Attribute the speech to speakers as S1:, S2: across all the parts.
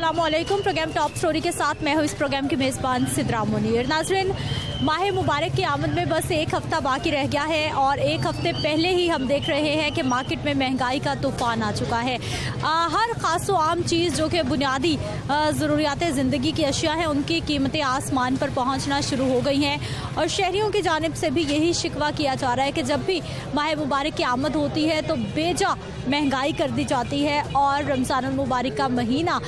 S1: अस्सलामुअलैकुम। Programme top story के साथ मैं हूँ इस प्रोग्राम की मेज़बान सिद्रा मुनीर। नाज़रीन, माह मुबारक की आमद में बस एक हफ़्ता बाकी रह गया है और एक हफ़्ते पहले ही हम देख रहे हैं कि मार्केट में महंगाई का तूफ़ान आ चुका है। हर ख़ास व आम चीज़ जो कि बुनियादी ज़रूरियात ज़िंदगी की अशिया हैं, उनकी कीमतें आसमान पर पहुँचना शुरू हो गई हैं और शहरियों की जानिब से भी यही शिकवा किया जा रहा है कि जब भी माह मुबारक की आमद होती है तो बेजा महंगाई कर दी जाती है और रमज़ानुल मुबारक का महीना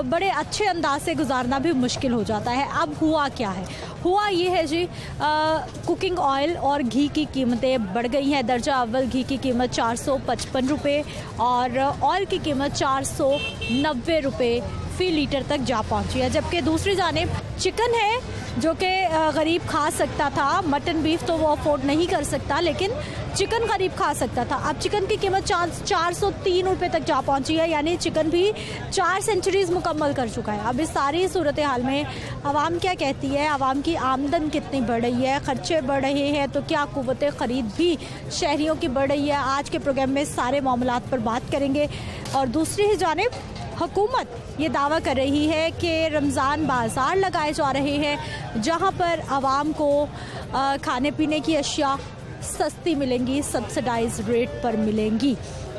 S1: बड़े अच्छे अंदाज से गुजारना भी मुश्किल हो जाता है। अब हुआ क्या है? हुआ ये है जी, कुकिंग ऑयल और घी की कीमतें बढ़ गई हैं। दर्जा अव्वल घी की कीमत 455 रुपये और ऑयल की कीमत 490 रुपये फ़ी लीटर तक जा पहुंची है। जबकि दूसरी जानिब चिकन है जो कि गरीब खा सकता था, मटन बीफ तो वो अफोर्ड नहीं कर सकता, लेकिन चिकन गरीब खा सकता था। अब चिकन की कीमत 403 रुपये तक जा पहुंची है, यानी चिकन भी 4 सेंचुरीज़ मुकम्मल कर चुका है। अब इस सारी सूरत हाल में आवाम क्या कहती है, आवाम की आमदन कितनी बढ़ रही है, ख़र्चे बढ़ रहे हैं, तो क्या क़ुव्वत ख़रीद भी शहरियों की बढ़ रही है? आज के प्रोग्राम में सारे मामलात पर बात करेंगे। और दूसरी ही जानिब हुकूमत ये दावा कर रही है कि रमज़ान बाज़ार लगाए जा रहे हैं जहां पर आवाम को खाने पीने की अशिया सस्ती मिलेंगी, सब्सिडाइज रेट पर मिलेंगी।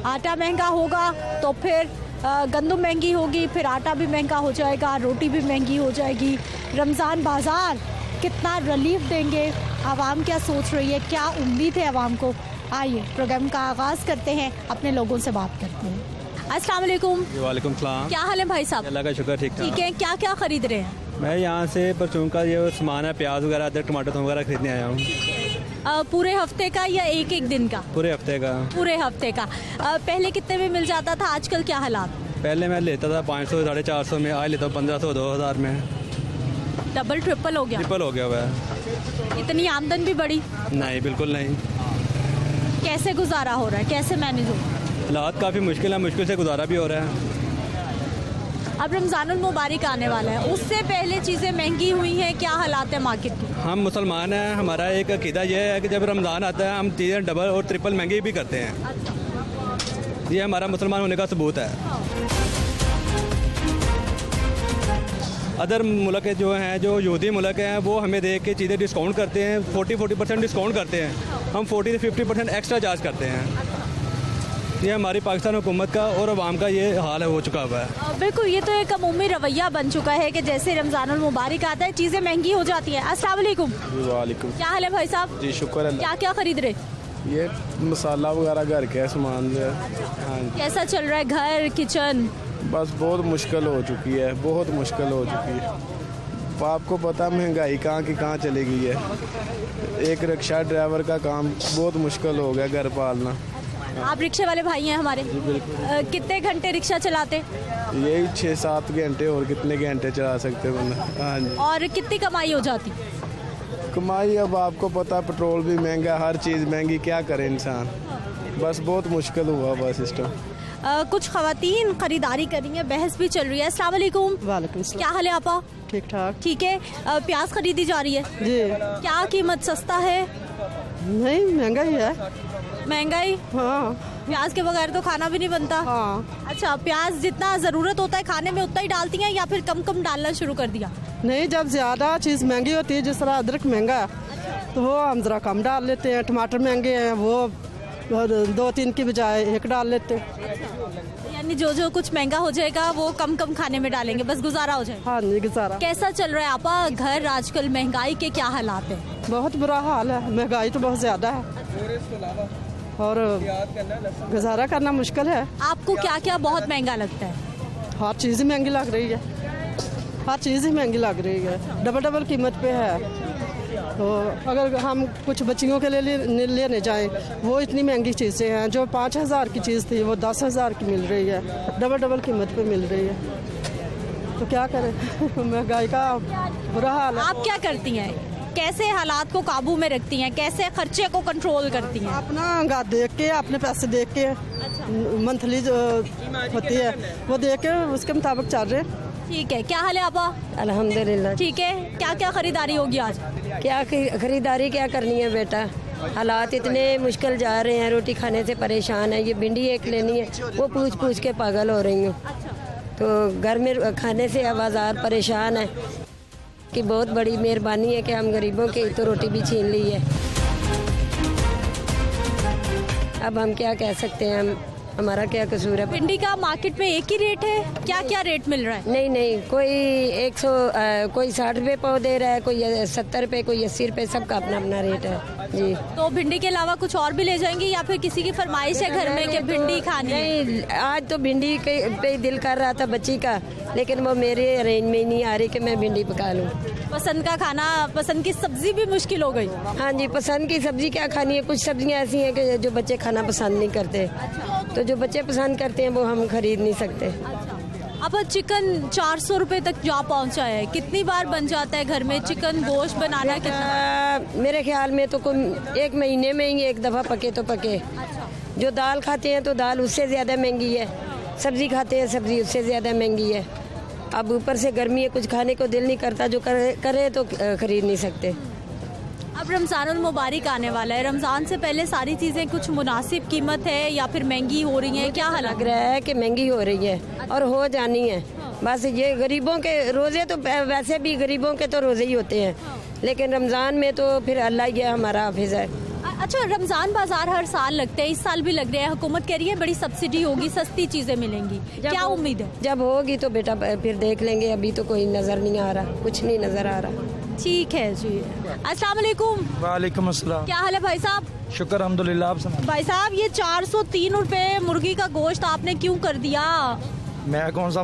S1: आटा महंगा होगा तो फिर गंदम महंगी होगी, फिर आटा भी महंगा हो जाएगा, रोटी भी महंगी हो जाएगी। रमज़ान बाज़ार कितना रिलीफ देंगे? आवाम क्या सोच रही है, क्या उम्मीद है आवाम को? आइए प्रोग्राम का आगाज़ करते हैं, अपने लोगों से बात करते हैं। अस्सलाम वालेकुम।
S2: वालेकुम सलाम।
S1: क्या हाल है भाई साहब?
S2: अल्लाह का शुक्र, ठीक
S1: ठीक है। क्या क्या खरीद रहे हैं?
S2: मैं यहाँ से परचून का ये सामान है, प्याज वगैरह, अदरक, टमाटर वगैरह खरीदने आया हूँ।
S1: पूरे हफ्ते का या एक एक दिन का?
S2: पूरे हफ्ते का।
S1: पूरे हफ्ते का। पहले कितने में मिल जाता था, आजकल क्या हालात?
S2: पहले मैं लेता था 500 450 में, आज लेता हूँ 1500 2000 में।
S1: डबल ट्रिपल हो गया?
S2: ट्रिपल हो गया हुआ है।
S1: इतनी आमदन भी बढ़ी?
S2: नहीं, बिल्कुल नहीं।
S1: कैसे गुजारा हो रहा है, कैसे मैनेज हो रहा है?
S2: हालात काफ़ी मुश्किल है, मुश्किल से गुजारा भी हो रहा है।
S1: अब रमज़ानुल मुबारक आने वाला है, उससे पहले चीज़ें महंगी हुई हैं, क्या हालात है मार्केट की?
S2: हम मुसलमान हैं, हमारा एक अकीदा ये है कि जब रमज़ान आता है हम चीज़ें डबल और ट्रिपल महंगी भी करते हैं। ये हमारा मुसलमान होने का सबूत है। अदर मुल्क जो हैं, जो यहूदी मुल्क हैं, वो हमें देख के चीज़ें डिस्काउंट करते हैं, 40% डिस्काउंट करते हैं, हम 40 से 50% एक्स्ट्रा चार्ज करते हैं। ये हमारी पाकिस्तान हुकूमत का और अवाम का ये हाल है, हो चुका हुआ है।
S1: बिल्कुल, ये तो एक अमूमी रवैया बन चुका है कि जैसे रमज़ानुल मुबारक आता है चीज़ें महंगी हो जाती हैं। अस्सलाम वालेकुम।
S3: वालेकुम।
S1: क्या हाल है भाई साहब?
S3: जी शुक्र अल्लाह।
S1: क्या क्या खरीद रहे?
S3: ये मसाला वगैरह घर के सामान जो है। हाँ,
S1: कैसा चल रहा है घर, किचन?
S3: बस बहुत मुश्किल हो चुकी है, बहुत मुश्किल हो चुकी है। आपको पता महंगाई कहाँ की कहाँ चली गई है। एक रिक्शा ड्राइवर का काम बहुत मुश्किल हो गया, घर पालना।
S1: आप रिक्शे वाले भाई हैं हमारे? कितने घंटे रिक्शा चलाते?
S3: यही 6-7 घंटे, और कितने घंटे चला सकते हैं बंदा। हाँ जी।
S1: और कितनी कमाई हो जाती?
S3: कमाई अब आपको पता, पेट्रोल भी महंगा, हर चीज़ महंगी, क्या करे इंसान। बस बहुत मुश्किल हुआ हुआ सिस्टम।
S1: कुछ खवातीन खरीदारी कर रही हैं, बहस भी चल रही है। अस्सलाम वालेकुम।
S4: वालेकुम।
S1: क्या हाल है आपा?
S4: ठीक ठाक।
S1: ठीक है। प्याज खरीदी जा रही है
S4: जी।
S1: क्या कीमत? सस्ता है?
S4: नहीं, महंगा ही है।
S1: महंगाई?
S4: हाँ।
S1: प्याज के बगैर तो खाना भी नहीं बनता।
S4: हाँ।
S1: अच्छा, प्याज जितना ज़रूरत होता है खाने में उतना ही डालती हैं या फिर कम कम डालना शुरू कर दिया?
S4: नहीं, जब ज़्यादा चीज़ महंगी होती है, जिस तरह अदरक महंगा है तो वो हम ज़रा कम डाल लेते हैं। टमाटर महंगे हैं, वो 2-3 की बजाय 1 डाल लेते हैं।
S1: यानी जो कुछ महंगा हो जाएगा वो कम कम खाने में डालेंगे, बस गुजारा हो जाएगा।
S4: हाँ नहीं, गुजारा।
S1: कैसा चल रहा है आपा घर आजकल, महंगाई के क्या हालात हैं?
S4: बहुत बुरा हाल है, महंगाई तो बहुत ज़्यादा है और गुजारा करना मुश्किल है।
S1: आपको क्या क्या बहुत महंगा लगता है?
S4: हर चीज़ ही महंगी लग रही है, हर चीज़ ही महंगी लग रही है, डबल कीमत पे है। तो अगर हम कुछ बच्चियों के लिए लेने जाएं, वो इतनी महंगी चीज़ें हैं, जो 5000 की चीज़ थी वो 10,000 की मिल रही है, डबल कीमत पे मिल रही है। तो क्या करें महंगाई का बुरा हाल है।
S1: आप क्या करती हैं? कैसे हालात को काबू में रखती हैं, कैसे खर्चे को कंट्रोल करती हैं?
S4: अपना देख के, अपने पैसे देख के, मंथली जो होती है वो देख के उसके मुताबिक चल रहे।
S1: ठीक है। क्या हाल है आपा?
S5: अल्हम्दुलिल्लाह।
S1: ठीक है। क्या क्या खरीदारी होगी आज?
S5: क्या खरीदारी क्या करनी है बेटा, हालात इतने मुश्किल जा रहे हैं, रोटी खाने से परेशान है। ये भिंडी एक लेनी है, वो पूछ पूछ के पागल हो रही हूँ। तो घर में खाने से बाजार परेशान है कि बहुत बड़ी मेहरबानी है कि हम गरीबों की तो रोटी भी छीन ली है। अब हम क्या कह सकते हैं, हमारा क्या कसूर है।
S1: भिंडी का मार्केट में एक ही रेट है, क्या क्या रेट मिल रहा है?
S5: नहीं, कोई 60 रुपये पाव दे रहा है, कोई 70 रुपये, कोई 80 रुपये, सबका अपना अपना रेट है जी।
S1: तो भिंडी के अलावा कुछ और भी ले जाएंगी या फिर किसी की फरमाइश है घर में कि भिंडी खानी है?
S5: नहीं, आज तो भिंडी पे दिल कर रहा था बच्ची का, लेकिन वो मेरे अरेंज में नहीं आ रही कि मैं भिंडी पका लूँ।
S1: पसंद का खाना, पसंद की सब्जी भी मुश्किल हो गई।
S5: हाँ जी, पसंद की सब्जी क्या खानी है। कुछ सब्जियाँ ऐसी हैं कि जो बच्चे खाना पसंद नहीं करते, तो जो बच्चे पसंद करते हैं वो हम खरीद नहीं सकते।
S1: अब चिकन 400 रुपए तक जा पहुंचा है, कितनी बार बन जाता है घर में चिकन गोश्त बनाना? कितना?
S5: मेरे ख्याल में तो कोई 1 महीने में ही 1 दफ़ा पके तो पके। जो दाल खाते हैं तो दाल उससे ज़्यादा महंगी है, सब्ज़ी खाते हैं सब्ज़ी उससे ज़्यादा महंगी है। अब ऊपर से गर्मी है, कुछ खाने को दिल नहीं करता, जो करे तो खरीद नहीं सकते।
S1: अब रमज़ानुल मुबारक आने वाला है, रमज़ान से पहले सारी चीज़ें कुछ मुनासिब कीमत है या फिर महंगी हो रही हैं? क्या
S5: लग रहा है कि महंगी हो रही है और हो जानी है। बस ये गरीबों के रोज़े तो वैसे भी गरीबों के तो रोज़े ही होते हैं, लेकिन रमज़ान में तो फिर अल्लाह ही हमारा हाफिज़ है।
S1: अच्छा, रमज़ान बाजार हर साल लगते हैं, इस साल भी लग रहे हैं। हुकूमत कह रही है बड़ी सब्सिडी होगी, सस्ती चीज़ें मिलेंगी, क्या उम्मीद है?
S5: जब होगी तो बेटा फिर देख लेंगे, अभी तो कोई नज़र नहीं आ रहा, कुछ नहीं नज़र आ रहा।
S1: ठीक है जी। अस्सलाम वालेकुम।
S6: वालेकुम अस्सलाम।
S1: क्या हाल है भाई साहब?
S6: शुक्र अल्हम्दुलिल्लाह। आप सुनाओ।
S1: भाई साहब, ये 403 रुपए मुर्गी का गोश्त आपने क्यों कर दिया?
S6: मैं कौन सा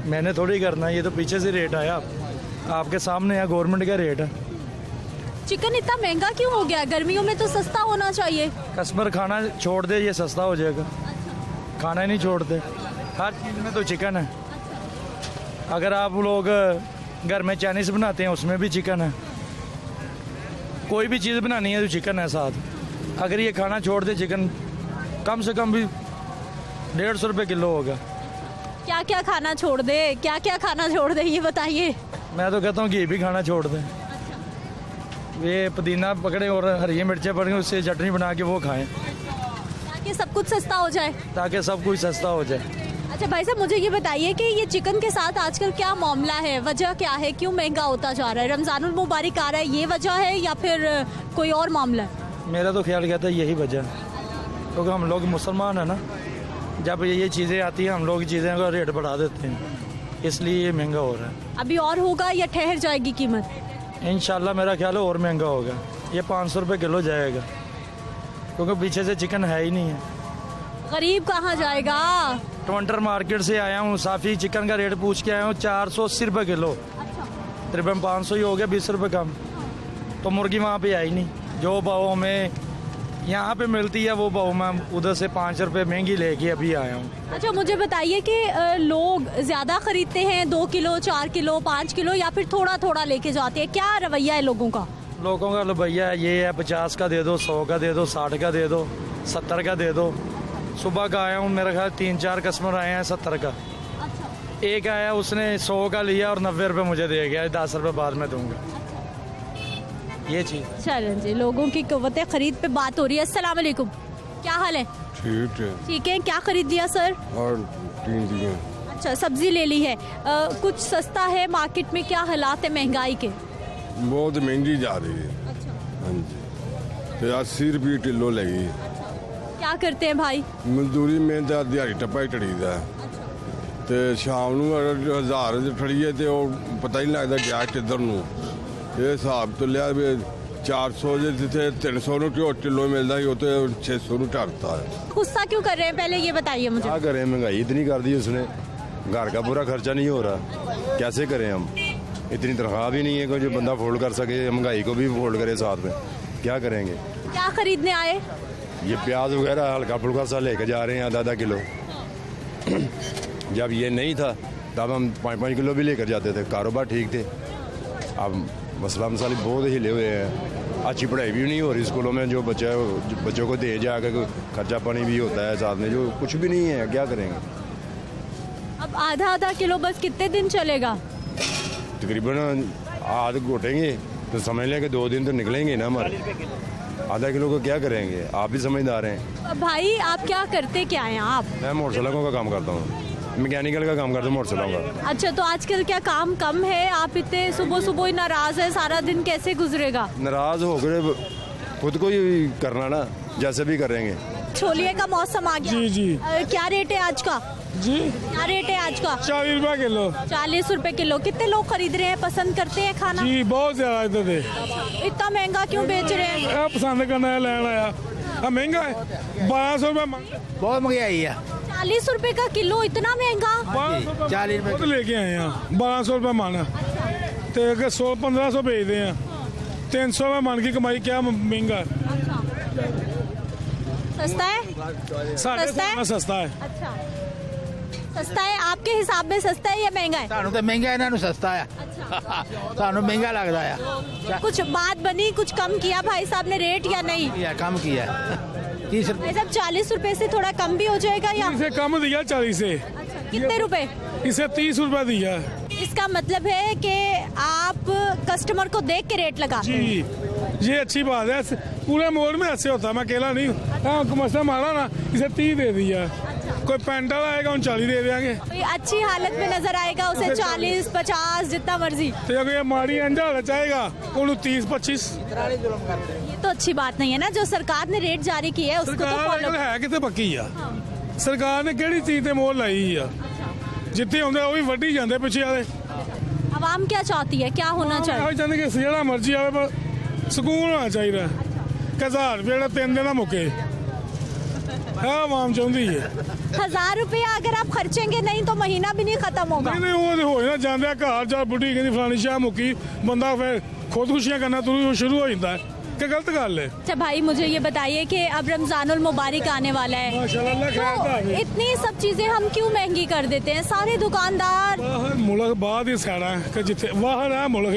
S6: मैंने थोड़ी करना, ये तो पीछे से रेट आया, आपके सामने है, गवर्नमेंट का रेट है।
S1: चिकन इतना महंगा क्यों हो गया? गर्मियों में तो सस्ता होना चाहिए।
S6: कस्टमर खाना छोड़ दे ये सस्ता हो जाएगा, खाना ही नहीं छोड़ते। हर चीज़ में तो चिकन है। अगर आप लोग घर में चाइनीज़ बनाते हैं उसमें भी चिकन है, कोई भी चीज़ बनानी है तो चिकन है साथ। अगर ये खाना छोड़ दे, चिकन कम से कम भी 150 रुपये किलो होगा।
S1: क्या क्या खाना छोड़ दे, क्या क्या खाना छोड़ दे, ये बताइए।
S6: मैं तो कहता हूँ घी भी खाना छोड़ दें। ये पुदीना पकड़े और हरी मिर्चें पकड़े, उससे चटनी बना के वो खाएं,
S1: ताकि सब कुछ सस्ता हो जाए।
S6: ताकि सब कुछ सस्ता हो जाए।
S1: अच्छा भाई साहब, मुझे ये बताइए कि ये चिकन के साथ आजकल क्या मामला है, वजह क्या है, क्यों महंगा होता जा रहा है? रमज़ानुल मुबारक आ रहा है, ये वजह है या फिर कोई और मामला है?
S6: मेरा तो ख्याल कहता है यही वजह है, क्योंकि हम लोग मुसलमान हैं ना, जब ये चीज़ें आती हैं हम लोग चीज़ें का रेट बढ़ा देते हैं, इसलिए ये महंगा हो रहा है।
S1: अभी और होगा या ठहर जाएगी कीमत?
S6: इंशाल्लाह मेरा ख्याल है और महंगा होगा, ये 500 रुपये किलो जाएगा, क्योंकि पीछे से चिकन है ही नहीं है।
S1: गरीब कहाँ जाएगा?
S6: टमाटर मार्केट से आया हूँ, साफ़ी चिकन का रेट पूछ के आया हूँ, 480 रुपये किलो। तकरीबन 500 ही हो गया, 20 रुपये कम। तो मुर्गी वहाँ पे आई नहीं, जो भाव हमें यहाँ पे मिलती है वो भाव मैं उधर से 5 रुपये महंगी लेके अभी आया हूँ।
S1: अच्छा, मुझे बताइए कि लोग ज़्यादा खरीदते हैं, 2 किलो, 4 किलो, 5 किलो, या फिर थोड़ा थोड़ा लेके जाते हैं? क्या रवैया है लोगों का?
S6: लोगों का रवैया ये है, 50 का दे दो, 100 का दे दो, 60 का दे दो, 70 का दे दो। सुबह का आया हूँ, मेरा ख्याल 3-4 कस्टमर आए हैं 70 का। अच्छा। एक आया उसने 100 का लिया और 90 रुपये मुझे दे गया, 10 रुपये बाद में दूंगा। ये चीज़।
S1: चलें जी, लोगों की क़ुव्वत खरीद पे बात हो रही है। अस्सलाम वालेकुम, क्या हाल है?
S7: ठीक है।
S1: ठीक है, क्या खरीद लिया सर?
S7: और 3 दिए।
S1: अच्छा, सब्जी ले ली है। कुछ सस्ता है मार्केट में? क्या हालात है महंगाई के?
S7: बहुत महंगी जा रही है।
S1: अच्छा।
S7: हाँ जी, तो 80 रुपये किलो लगी।
S1: क्या करते हैं भाई?
S7: मजदूरी में तो दिहाड़ी टप्पा ही चढ़ीदा है, तो शाम ਨੂੰ 1000 ਚ ਫੜੀਏ ਤੇ ਉਹ ਪਤਾ ਹੀ ਨਹੀਂ ਲੱਗਦਾ ਗਿਆ ਕਿੱਧਰ ਨੂੰ। ਇਹ ਹਿਸਾਬ ਤੋਂ ਲਿਆ ਵੀ 400 ਜੇ ਜਿੱਥੇ 300 ਨੂੰ किलो मिलता ही, वो तो 600 ਨੂੰ ਢਾੜਤਾ है।
S1: गुस्सा क्यों कर रहे हैं, पहले ये बताइए मुझे।
S8: क्या करें, महंगाई इतनी कर दी उसने, घर का पूरा खर्चा नहीं हो रहा, कैसे करें हम? इतनी तनख्वाह भी नहीं है कि जो बंदा फोल्ड कर सके, महंगाई को भी फोल्ड करे साथ में, क्या करेंगे?
S1: क्या खरीदने आए?
S8: ये प्याज वगैरह हल्का फुल्का सा लेके जा रहे हैं, आधा किलो। जब ये नहीं था तब हम 5-5 किलो भी लेकर जाते थे, कारोबार ठीक थे। अब मसला मसाले बहुत हिले हुए हैं, अच्छी पढ़ाई भी नहीं हो रही स्कूलों में, जो बच्चों को दे जाकर खर्चा पानी भी होता है साथ में, जो कुछ भी नहीं है, क्या करेंगे?
S1: अब आधा किलो बस कितने दिन चलेगा?
S8: तकरीबन आध घोटेंगे तो समझ लें कि 2 दिन तो निकलेंगे ना हमारे। आधा किलो को क्या करेंगे? आप भी समझदार हैं।
S1: भाई आप क्या करते क्या हैं आप?
S8: मैं मोटरसाइकिलों का काम करता हूँ, मैकेनिकल का काम करता हूँ, मोटर चलाऊंगा।
S1: अच्छा, तो आजकल क्या काम कम है? आप इतने सुबह सुबह ही नाराज है, सारा दिन कैसे गुजरेगा?
S8: नाराज होकर खुद को ही करना ना, जैसे भी करेंगे।
S1: छोलिए का मौसम आ गया।
S9: जी।
S1: क्या रेट है आज का?
S9: जी,
S1: क्या रेट है आज का?
S9: 40 रुपए किलो।
S1: 40 रुपए किलो। कितने लोग खरीद रहे हैं, पसंद करते हैं खाना?
S9: जी, बहुत ज्यादा इधर दे।
S1: इतना महंगा क्यों बेच रहे हैं?
S9: पसंद करना है, लेना आया। अब महंगा है, 1200 रुपए।
S10: बहुत महंगाई है।
S1: 40 रुपए का किलो, इतना महंगा?
S10: 40
S9: रुपए लेके आए हैं, 1200 रुपए माना। तो अगर 1500 बेचते हैं, 300 रुपए मान की कमाई, क्या महंगा है?
S1: सस्ता है?
S9: साढ़े
S1: सस्ता है?
S9: सस्ता है।
S1: अच्छा, सस्ता है। आपके हिसाब में सस्ता है या महंगा है?
S10: सानू तो महंगा इन्हों सस्ता है। सानू महंगा लगता है।
S1: कुछ बात बनी, कुछ कम किया भाई साहब ने रेट या नहीं?
S10: कम किया 30
S1: भाई साहब, 40 रुपए से थोड़ा कम भी हो जाएगा या?
S9: इसे कम दिया 40 से।
S1: कितने रुपए?
S9: इसे 30 रुपए दिया।
S1: इसका मतलब है कि आप कस्टमर को देख के रेट लगा?
S9: जी, ये अच्छी बात है। पूरे मोड़ में ऐसे होता है, मैं अकेला नहीं। हाँ, मसला मारा ना, इसे 30 दे दिया। कोई पैंटा आएगा, उन 40 दे देंगे।
S1: कोई अच्छी हालत में नजर आएगा उसे 40, 50, जितना मर्जी।
S9: तो अगर ये माड़ी अंजा हालत चाहेगा, उन्हें 30, 25।
S1: ये तो अच्छी बात नहीं है ना, जो सरकार ने रेट जारी किया है उसको तो फॉलो।
S9: है कितने पक्की आ सरकार ने किहड़ी चीज ते मोहर लाई आ? जिथे आउंदे वो भी वड्डी जांदे पिछे वाले।
S1: आवाम क्या चाहती है, क्या होना चाहिए?
S9: चाहते कि जेड़ा मर्जी आवे, पर सुकून होना चाहिए। 1000 रुपये 3 दिन मुके है, आवाम चाहती है।
S1: 1000 रुपया अगर आप खर्चेंगे नहीं तो महीना भी नहीं खत्म होगा।
S9: नहीं, वो हो जाते घर जा बुढ़ी कहती फलानी शाह मुकी, बंदा फिर खुदकुशियां करना शुरू हो जाता है। क्या गलत गल है?
S1: अच्छा भाई, मुझे ये बताइए कि अब रमजानुल मुबारक आने वाला है, तो इतनी सब चीजें हम क्यों महंगी कर देते हैं? सारे दुकानदार
S9: मुल्क बाद ही सैड़ा है कि जिथे बाहर है मुल्क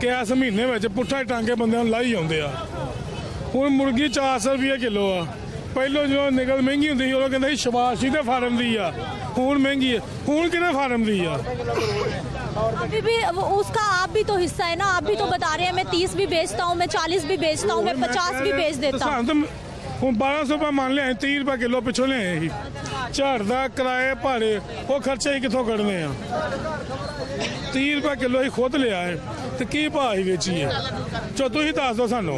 S9: कि इस महीने में पुट्ठा टांगे बंदे लाई आते आ। हूँ मुर्गी 400 रुपये किलो आ। पहलो जो निकल महंगी होंगी उदों कहते शबाशी के फार्म की आ, हूँ महंगी है। हूँ कि फार्म की आ?
S1: अभी भी उसका आप भी तो हिस्सा है ना, आप भी तो बता रहे हैं मैं 30 भी बेचता हूँ, मैं 40 भी बेचता हूँ, मैं 50 भी बेच देता हूँ।
S9: हूँ 1200 रुपये मान लिया, 30 रुपये किलो पिछों लिया ही। झाड़ का किराए भाड़े वो खर्चे ही कितों कढ़ने आ? 30 रुपये किलो ही खुद लिया है, तो की भाव ही बेची है? चो तुम ही दस दो सानू।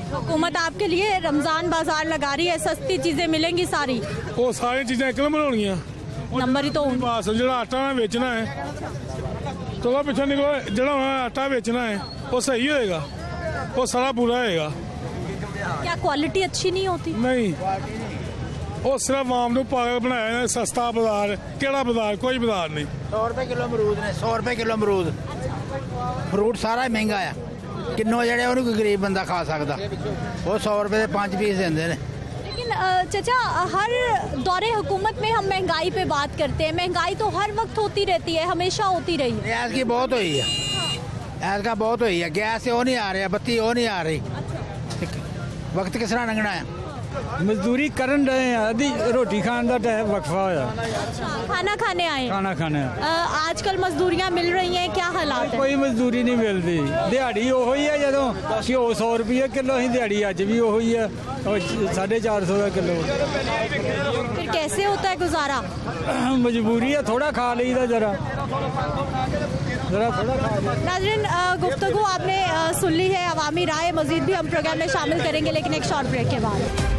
S1: हुकूमत आपके लिए रमजान बाजार लगा रही है, सस्ती चीजें मिलेंगी सारी।
S9: वो सारी चीज़ें एक बनानिया,
S1: नंबर ही तो
S9: बस जो आटा बेचना है, चलो पिछले निकलो, जो आटा बेचना है वो सही होएगा, वो सारा बुरा होएगा।
S1: क्या क्वालिटी अच्छी नहीं होती?
S9: नहीं, वो सिर्फ आम नू पागल बनाया है। सस्ता बाजार, केड़ा बाजार? कोई बाजार नहीं।
S10: 100 रुपए किलो अमरूद ने, 100 रुपए किलो अमरूद। फ्रूट सारा ही महंगा है, किन्नों जड़े उन्हें कोई गरीब बंदा खा सकता। वो 100 रुपए के 5 पीस देंगे ने।
S1: लेकिन चाचा, हर दौरे हुकूमत में हम महंगाई पे बात करते हैं, महंगाई तो हर वक्त होती रहती है, हमेशा होती रही है।
S10: गैस की बहुत हुई है, गैस का बहुत हुई है। गैस से वो नहीं आ रही, बत्ती वो नहीं आ रही। वक्त किस तरह लंघना है?
S11: मजदूरी करन रहे हैं, अभी रोटी खाने का टाइम वक्फा होया।
S1: खाना खाने आए?
S11: खाना खाने
S1: आजकल मजदूरियां मिल रही हैं, क्या हालात है?
S11: कोई मजदूरी नहीं मिलती। दिहाड़ी वो ही है, जो घ्यो 100 रुपये किलो ही दिहाड़ी अज भी वो ही है, 450 का किलो।
S1: फिर कैसे होता है गुजारा?
S11: मजबूरी है, थोड़ा खा लीदा जरा थोड़ा खा लीदा।
S1: नाज़रीन, गुफ्तगू आपने सुन ली है, अवामी राय मजीद भी हम प्रोग्राम में शामिल करेंगे, लेकिन एक शॉर्ट ब्रेक के बाद।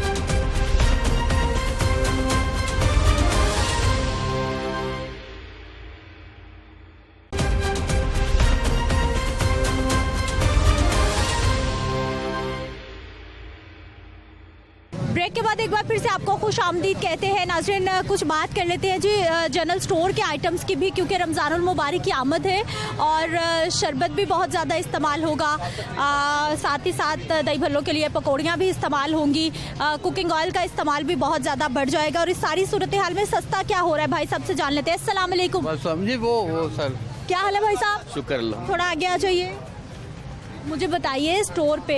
S1: ब्रेक के बाद एक बार फिर से आपको खुश आमदीद कहते हैं। नाज़रीन, कुछ बात कर लेते हैं जी जनरल स्टोर के आइटम्स की भी, क्योंकि रमज़ानुल मुबारक की आमद है और शरबत भी बहुत ज़्यादा इस्तेमाल होगा। साथ ही साथ दही भल्लों के लिए पकौड़ियाँ भी इस्तेमाल होंगी, कुकिंग ऑयल का इस्तेमाल भी बहुत ज़्यादा बढ़ जाएगा। और इस सारी सूरत हाल में सस्ता क्या हो रहा है भाई, सबसे जान लेते हैं। अस्सलाम वालेकुम।
S12: समझे वो सर,
S1: क्या हाल है भाई साहब?
S12: शुक्र अल्लाह।
S1: थोड़ा आगे आ जाइए। मुझे बताइए, स्टोर पे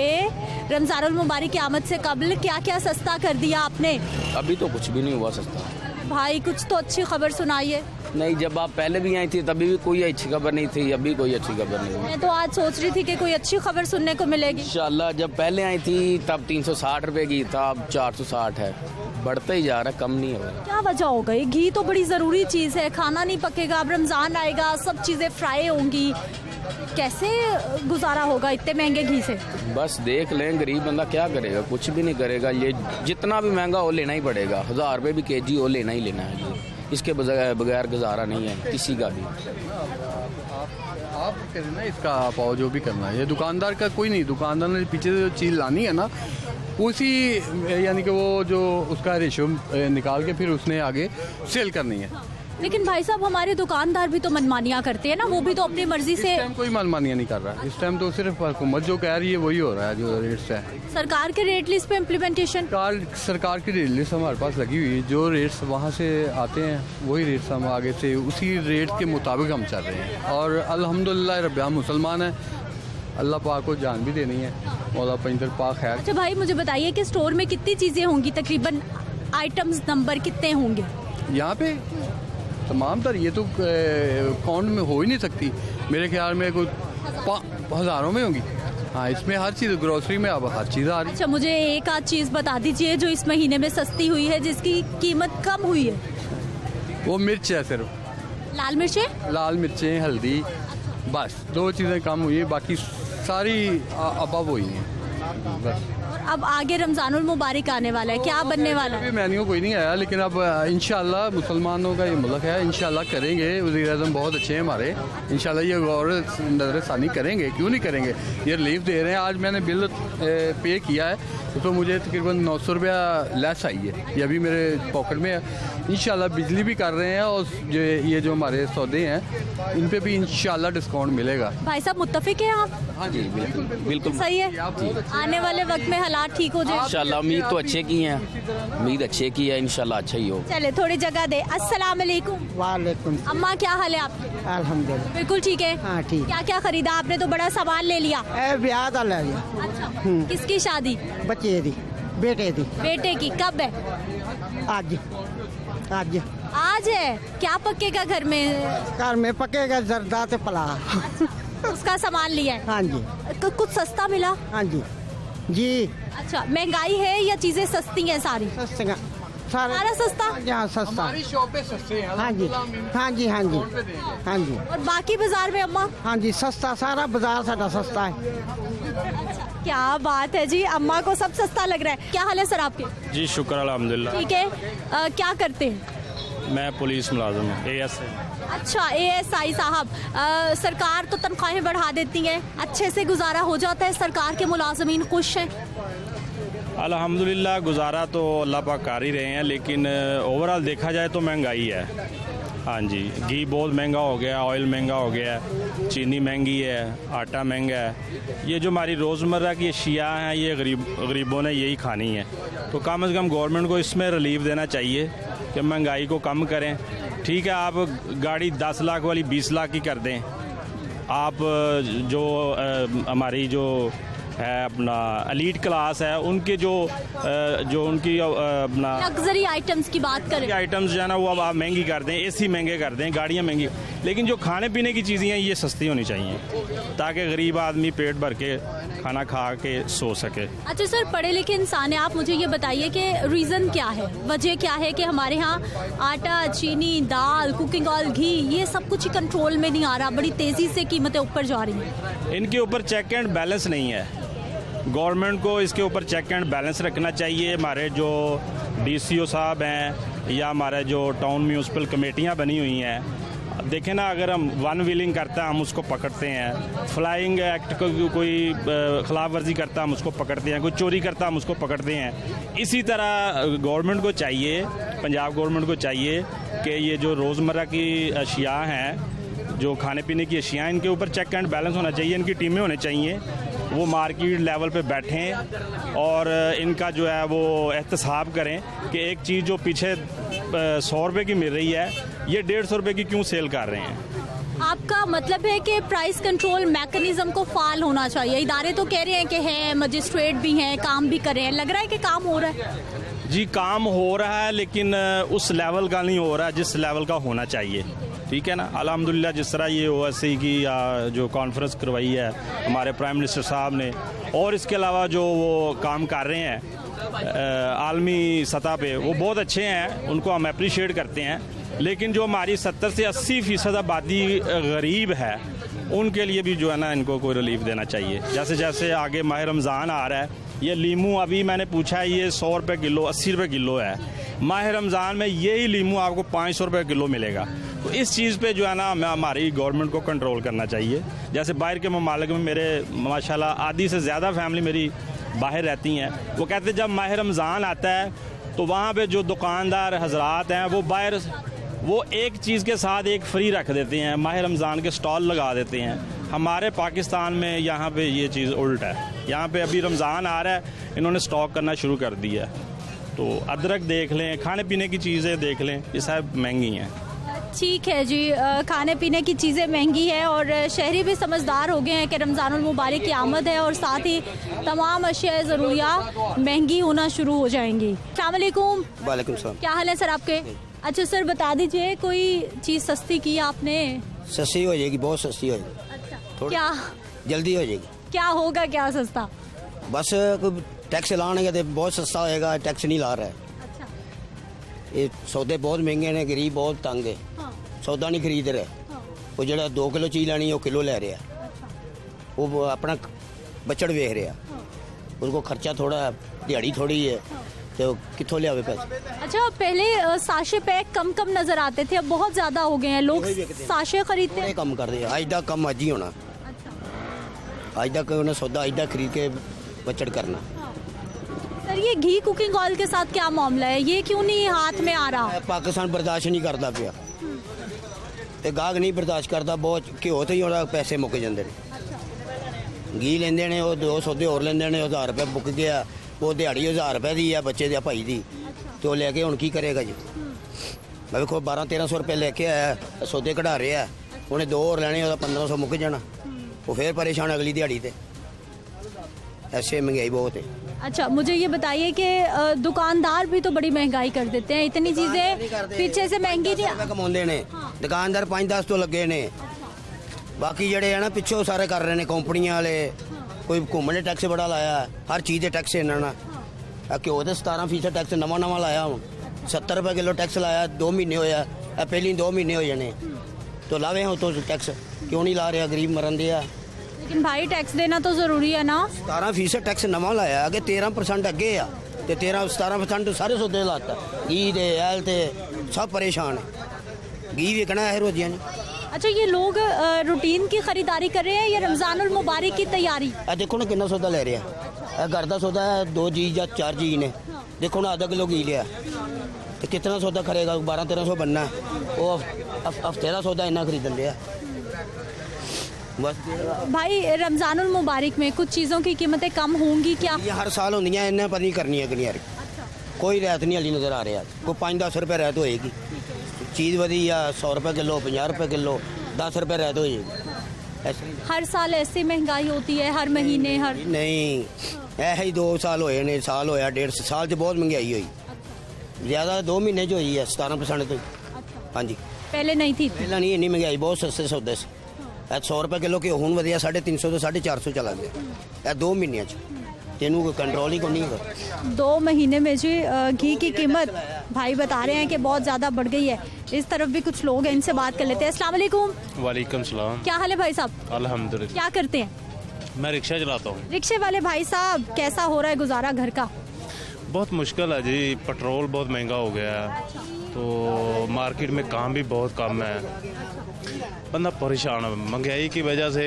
S1: रमज़ानुल मुबारक की आमद से कबल क्या क्या सस्ता कर दिया आपने?
S12: अभी तो कुछ भी नहीं हुआ सस्ता
S1: भाई, कुछ तो अच्छी खबर सुनाइए।
S12: नहीं, जब आप पहले भी आई थी तभी भी कोई अच्छी खबर नहीं थी, अभी कोई अच्छी खबर नहीं है।
S1: मैं तो आज सोच रही थी कि कोई अच्छी खबर सुनने को मिलेगी।
S12: इंशाल्लाह, जब पहले आई थी तब 360 रुपए घी था, अब 460 है, बढ़ता ही जा रहा, कम नहीं हो रहा।
S1: क्या वजह हो गई? घी तो बड़ी ज़रूरी चीज़ है, खाना नहीं पकेगा, अब रमज़ान आएगा, सब चीज़ें फ्राई होंगी, कैसे गुजारा होगा इतने महंगे घी से?
S12: बस देख लें, गरीब बंदा क्या करेगा, कुछ भी नहीं करेगा। ये जितना भी महंगा हो लेना ही पड़ेगा, 1000 रुपये भी केजी हो लेना ही लेना है, इसके बगैर गुजारा नहीं है किसी का भी।
S13: आप करें ना, इसका पाओ जो भी करना है, ये दुकानदार का कोई नहीं, दुकानदार ने पीछे से जो चीज़ लानी है ना, उसी यानी कि वो जो उसका रेशो निकाल के फिर उसने आगे सेल करनी है।
S1: लेकिन भाई साहब, हमारे दुकानदार भी तो मनमानियाँ करते हैं ना, वो भी तो अपनी मर्जी से।
S13: इस टाइम कोई मनमानियाँ नहीं कर रहा, इस टाइम तो सिर्फ हुकूमत जो कह रही है वही हो रहा है, जो रेट्स है।
S1: सरकार के रेट लिस्ट पे इम्प्लीमेंटेशन,
S13: सरकार की रेट लिस्ट हमारे पास लगी हुई है, जो रेट्स वहाँ से आते हैं वही रेट्स हम आगे से उसी रेट के मुताबिक हम चल रहे हैं। और अल्हम्दुलिल्लाह रब्बिल आलमीन मुसलमान है, अल्लाह पाक को जान भी देनी है, मौला पंजर पाक है।
S1: अच्छा भाई, मुझे बताइए कि स्टोर में कितनी चीज़ें होंगी, तकरीबन आइटम्स नंबर कितने होंगे
S13: यहाँ पे? तमाम तर ये तो काउंट में हो ही नहीं सकती, मेरे ख्याल में कोई हज़ारों में होंगी। हाँ, इसमें हर चीज़, ग्रोसरी में अब हर चीज़ आ रही है।
S1: अच्छा, मुझे एक आध चीज़ बता दीजिए जो इस महीने में सस्ती हुई है, जिसकी कीमत कम हुई है।
S13: वो मिर्च है, सिर्फ
S1: लाल मिर्चें,
S13: लाल मिर्चें, हल्दी, बस 2 चीज़ें कम हुई है, बाकी सारी अबव हुई हैं बस।
S1: अब आगे रमज़ानुल मुबारक आने वाला है, क्या बनने वाला है?
S13: अभी मेन्यू कोई नहीं आया, लेकिन अब इंशाल्लाह मुसलमानों का ये मुल्क है, इंशाल्लाह करेंगे। वज़ीर-ए-आज़म बहुत अच्छे हैं हमारे, इंशाल्लाह ये गौर नज़रसानी करेंगे, क्यों नहीं करेंगे। ये रिलीफ दे रहे हैं। आज मैंने बिल पे किया है तो मुझे तकरीबन 900 रुपया लेस आई है, ये अभी मेरे पॉकेट में है। इंशाल्लाह बिजली भी कर रहे हैं, और ये जो हमारे सौदे हैं इन पे भी इंशाल्लाह डिस्काउंट मिलेगा।
S1: भाई साहब, मुत्तफिक हैं आप?
S12: हाँ जी, बिल्कुल बिल्कुल
S1: सही है। आने वाले वक्त में हालात ठीक हो जाए
S12: इंशाल्लाह, उम्मीद तो अच्छे की है, उम्मीद अच्छे की है, इंशाल्लाह अच्छा ही हो।
S1: चले थोड़ी जगह दे। अस्सलाम वालेकुम।
S14: वालेकुम।
S1: अम्मा, क्या हाल है आपकी?
S14: अल्हम्दुलिल्लाह
S1: बिल्कुल ठीक है।
S14: हाँ ठीक।
S1: क्या क्या खरीदा आपने? तो बड़ा सामान ले लिया।
S14: ब्याह का ले लिया।
S1: अच्छा, किसकी शादी?
S14: बच्चे दी, बेटे दी।
S1: बेटे की कब है?
S14: आज आज
S1: आज है। क्या पकेगा घर में?
S14: घर में पकेगा जर्दा ते पला।
S1: उसका सामान लिया है?
S14: हाँ जी।
S1: तो कुछ सस्ता मिला?
S14: हाँ जी जी।
S1: अच्छा, महंगाई है या चीजें सस्ती हैं सारी?
S14: सस्ती
S1: सारा सस्ता?
S14: यहाँ सस्ता।
S13: हमारी शॉपें सस्ते हैं।
S14: हाँ जी हाँ जी हाँ जी हाँ जी।
S1: और बाकी बाजार में अम्मा?
S14: हाँ जी, सस्ता, सारा बाजार साਡਾ सस्ता है।
S1: क्या बात है जी, अम्मा को सब सस्ता लग रहा है। क्या हाल है सर आपके?
S15: जी शुक्र अल्हम्दुलिल्लाह।
S1: ठीक है। क्या करते हैं?
S15: मैं पुलिस मुलाजिम हूँ, ASI।
S1: अच्छा, ASI साहब, सरकार तो तनख्वाहें बढ़ा देती है, अच्छे से गुजारा हो जाता है, सरकार के मुलाजमीन खुश हैं?
S15: अल्हम्दुलिल्लाह, गुजारा तो अल्लाह पाक कर ही रहे हैं, लेकिन ओवरऑल देखा जाए तो महंगाई है। हाँ जी, घी बहुत महंगा हो गया, ऑयल महंगा हो गया, चीनी महंगी है, आटा महंगा है। ये जो हमारी रोज़मर्रा की अशिया हैं, ये गरीबों ने यही खानी है। तो कम से कम गवर्नमेंट को इसमें रिलीफ देना चाहिए कि महंगाई को कम करें। ठीक है, आप गाड़ी 10 लाख वाली 20 लाख की कर दें। आप जो हमारी जो है अपना एलीट क्लास है, उनके जो उनकी अपना
S1: लग्जरी आइटम्स की बात करें,
S15: आइटम्स जो है ना वो अब आप महंगी कर दें, AC महंगे कर दें, गाड़ियाँ महंगी, लेकिन जो खाने पीने की चीज़ें हैं ये सस्ती होनी चाहिए ताकि गरीब आदमी पेट भर के खाना खा के सो सके।
S1: अच्छा सर, पढ़े लिखे इंसान है, आप मुझे ये बताइए कि रीज़न क्या है, वजह क्या है कि हमारे यहाँ आटा, चीनी, दाल, कुकिंग ऑयल, घी, ये सब कुछ कंट्रोल में नहीं आ रहा, बड़ी तेज़ी से कीमतें ऊपर जा रही हैं।
S15: इनके ऊपर चेक एंड बैलेंस नहीं है। गवर्नमेंट को इसके ऊपर चेक एंड बैलेंस रखना चाहिए। हमारे जो DCO साहब हैं या हमारे जो टाउन म्यूनसिपल कमेटियाँ बनी हुई हैं, देखें ना, अगर हम वन व्हीलिंग करता है हम उसको पकड़ते हैं, फ्लाइंग एक्ट को कोई खिलाफ वर्जी करता है हम उसको पकड़ते हैं, कोई चोरी करता है हम उसको पकड़ते हैं। इसी तरह गवर्नमेंट को चाहिए, पंजाब गवर्नमेंट को चाहिए कि ये जो रोज़मर्रा की अशिया हैं, जो खाने पीने की अशिया, इनके ऊपर चेक एंड बैलेंस होना चाहिए, इनकी टीमें होनी चाहिए, वो मार्केट लेवल पे बैठें और इनका जो है वो एहतसाब करें कि एक चीज़ जो पीछे 100 रुपये की मिल रही है, ये 150 रुपये की क्यों सेल कर रहे हैं।
S1: आपका मतलब है कि प्राइस कंट्रोल मैकेनिज्म को फाल होना चाहिए। इदारे तो कह रहे हैं कि हैं, मजिस्ट्रेट भी हैं, काम भी कर रहे हैं, लग रहा है कि काम हो रहा है।
S15: जी काम हो रहा है लेकिन उस लेवल का नहीं हो रहा जिस लेवल का होना चाहिए, ठीक है ना। अल्हम्दुलिल्लाह जिस तरह ये ओवैसी की जो कॉन्फ्रेंस करवाई है हमारे प्राइम मिनिस्टर साहब ने, और इसके अलावा जो वो काम कर रहे हैं आलमी सतह पे, वो बहुत अच्छे हैं, उनको हम अप्रिशिएट करते हैं। लेकिन जो हमारी 70 से 80% आबादी गरीब है, उनके लिए भी जो है ना इनको कोई रिलीफ देना चाहिए। जैसे जैसे आगे माह रमज़ान आ रहा है, ये लीमू अभी मैंने पूछा है ये 100 रुपये किलो 80 रुपये किलो है, माह रमज़ान में यही लीमू आपको 500 रुपये किलो मिलेगा। तो इस चीज़ पे जो है ना हमारी गवर्नमेंट को कंट्रोल करना चाहिए। जैसे बाहर के ममालिक में मेरे माशाल्लाह आधी से ज़्यादा फैमिली मेरी बाहर रहती हैं, वो कहते हैं जब माह रमज़ान आता है तो वहाँ पे जो दुकानदार हजरात हैं वो बाहर वो एक चीज़ के साथ एक फ्री रख देते हैं, माह रमज़ान के स्टॉल लगा देते हैं। हमारे पाकिस्तान में यहाँ पे ये चीज़ उल्ट है। यहाँ पे अभी रमज़ान आ रहा है, इन्होंने स्टॉक करना शुरू कर दिया है। तो अदरक देख लें, खाने पीने की चीज़ें देख लें, ये सब महंगी हैं।
S1: ठीक है जी, खाने पीने की चीज़ें महंगी है और शहरी भी समझदार हो गए हैं कि रमज़ानुल मुबारक की आमद है और साथ ही तमाम अशिया ज़रूरिया महंगी होना शुरू हो जाएंगी। अस्सलाम वालेकुम।
S16: वालेकुम सलाम।
S1: क्या हाल है सर आपके? अच्छा सर बता दीजिए, कोई चीज़ सस्ती की आपने?
S16: सस्ती हो जाएगी, बहुत सस्ती हो जाएगी।
S1: अच्छा क्या
S16: जल्दी हो जाएगी?
S1: क्या होगा, क्या सस्ता?
S16: बस टैक्स लाने तो बहुत सस्ता होएगा, टैक्स नहीं ला रहा है।
S1: अच्छा।
S16: ये सौदे बहुत महंगे ने, गरीब बहुत तंग है।
S1: हाँ।
S16: सौदा नहीं खरीद रहे।
S1: हाँ।
S16: वो जो 2 किलो चीज़ लेनी है वो किलो ले रहा।
S1: अच्छा।
S16: वो अपना बचड़ वेख रहा।
S1: हाँ।
S16: उसको खर्चा थोड़ा, दिहाड़ी थोड़ी है, तो कितों लिया पैसे।
S1: अच्छा पहले साशे पैक कम कम नजर आते थे, अब बहुत ज्यादा हो गए हैं, लोग साशे खरीदते हैं।
S16: कम कर दिया, आज तक कम आज ही होना।
S1: अच्छा।
S16: आज तक उन्हें सौदा आज तक खरीद के बचड़ करना।
S1: सर ये घी कुकिंग ऑयल के साथ क्या मामला है, ये क्यों नहीं हाथ में आ रहा?
S16: पाकिस्तान बर्दाश्त नहीं करता पिया, गाहक नहीं बर्दाश्त करता, बहुत घ्यो तो ही होना पैसे मुक जाते हैं। घी लेंदे ने, वो 2 सौदे होर लेंदे ने, 1000 रुपये मुक गया, वो दिहाड़ी 1000 रुपये की है बच्चे के भाई की, तो लेके हुण की करेगा जी। मैं देखो 1200-1300 रुपये लेके आया, सौदे कढ़ा रहा है, उन्हें 2 और लेने, 1500 मुक जाना, वो फिर परेशान अगली दिहाड़ी ते। ऐसे महंगाई बहुत है।
S1: अच्छा मुझे ये बताइए कि दुकानदार भी तो बड़ी महंगाई कर देते हैं, इतनी चीजें पीछे से महंगी
S16: कमाते ने। दुकानदार 5-10 तो लगे ने, बाकी जड़े है ना पिछों सारे कर रहे हैं कंपनियां वाले। कोई घूमने टैक्स बड़ा लाया, हर चीज़ टैक्स इन्होंने। घ्यो तो 17% टैक्स नवा लाया, हूँ 70 रुपये किलो टैक्स लाया, 2 महीने होया, पहली 2 महीने हो जाने, तो लावे हैं तो टैक्स क्यों नहीं ला रहा? गरीब मरन दिया।
S1: लेकिन भाई टैक्स देना तो जरूरी है ना।
S16: 17% टैक्स नवा लाया, अगे 13% अगे आ, 13-17% सारे सौदे लाता। घी दे एल ते सब परेशान है, घी विकना है रोजियां ने।
S1: अच्छा ये लोग रूटीन की खरीदारी कर रहे हैं या रमजानुल मुबारक की तैयारी?
S16: देखो ना कितना सौदा ले रहा है, घर का सौदा है 2 जी या 4 जी ने, देखो ना आधा किलो घी लिया तो कितना सौदा करेगा? 1200-1300 बनना है, वो हफ्ते का सौदा इन्ना खरीदन लिया। बस
S1: भाई रमजानुल मुबारक में कुछ चीज़ों की कीमतें कम होंगी क्या?
S16: ये हर साल होंगी, इन्हें पता नहीं करनी है कि नहीं यार। कोई रियायत नहीं हाली नज़र आ रहा, कोई 5-10 रुपये रियायत होएगी। चीज़ वधी या 100 रुपये किलो, 50 रुपये किलो, 10 रुपये रियायत हो जाएगी। ऐसे
S1: हर साल ऐसी महंगाई होती है, हर महीने हर
S16: नहीं, ऐसे ही 2 साल होए ने, साल होया 1.5 साल से बहुत महंगाई हुई, ज़्यादा 2 महीने जो हुई है 17% तो। हाँ जी
S1: पहले नहीं थी,
S16: पहले नहीं इन्नी महंगाई, बहुत सस्ते सौदे से। 100 रुपये किलो के हूँ वधिया 350 तो 450 चला गया 2 महीनों तेनू कोई कंट्रोल ही को नहीं है।
S1: 2 महीने में जी घी की कीमत भाई बता रहे हैं कि बहुत ज़्यादा बढ़ गई है। इस तरफ भी कुछ लोग हैं, इनसे बात कर लेते हैं। अस्सलाम वालेकुम।
S17: वालेकुम सलाम।
S1: क्या हाल है भाई साहब?
S17: अल्हम्दुलिल्लाह।
S1: क्या करते हैं?
S17: मैं रिक्शा चलाता हूँ।
S1: रिक्शे वाले भाई साहब कैसा हो रहा है गुजारा घर का?
S17: बहुत मुश्किल है जी, पेट्रोल बहुत महंगा हो गया है, तो मार्केट में काम भी बहुत कम है, बंदा परेशान है महंगाई की वजह से।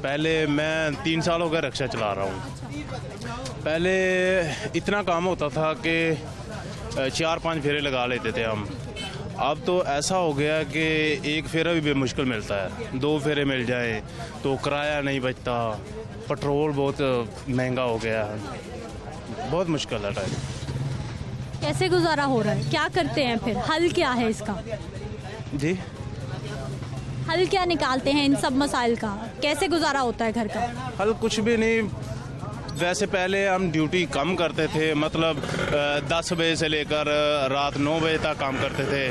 S17: पहले मैं 3 साल हो गए रिक्शा चला रहा हूँ, पहले इतना काम होता था कि 4-5 फेरे लगा लेते थे हम, अब तो ऐसा हो गया कि 1 फेरा भी मुश्किल मिलता है, 2 फेरे मिल जाए तो किराया नहीं बचता, पेट्रोल बहुत महंगा हो गया है, बहुत मुश्किल है टाइम।
S1: कैसे गुजारा हो रहा है, क्या करते हैं फिर, हल क्या है इसका?
S17: जी
S1: हल क्या निकालते हैं इन सब मसाइल का, कैसे गुजारा होता है घर का?
S17: हल कुछ भी नहीं, वैसे पहले हम ड्यूटी कम करते थे, मतलब 10 बजे से लेकर रात 9 बजे तक काम करते थे।